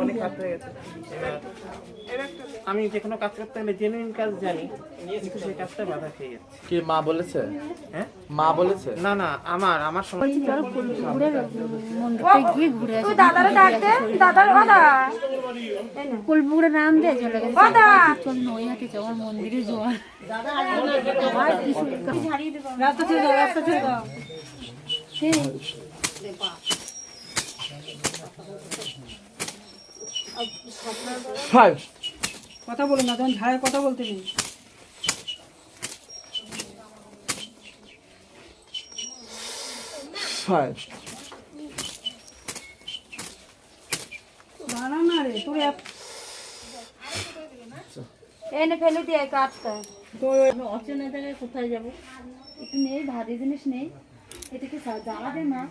অনেক কাজ হয়ে গেছে। আমি যে কোনো কাজ করতে গেলে জেনুইন কাজ জানি, কিন্তু সেই কাজটা বাধা খেয়ে যাচ্ছে। কি মা বলেছে? হ্যাঁ, মা বলেছে? না না, আমার সময় কুলপুকুরে নাম দিয়ে চলে গেছে। চল নই হাতে যাওয়ার মন্দিরে যাওয়ার। রাস্তা ছেড়ে দাও, রাস্তা ছেড়ে দাও। কথা বলো না, তখন ঝাড়ায় কথা বলতে নেই। দাঁড়া না রে, তোর এনে ফেলে দিয়ে কাটটা। অচেনা জায়গায় কোথায় যাবো? একটু নেই, ভারী জিনিস নেই, এটাকে জ্বালাবে না।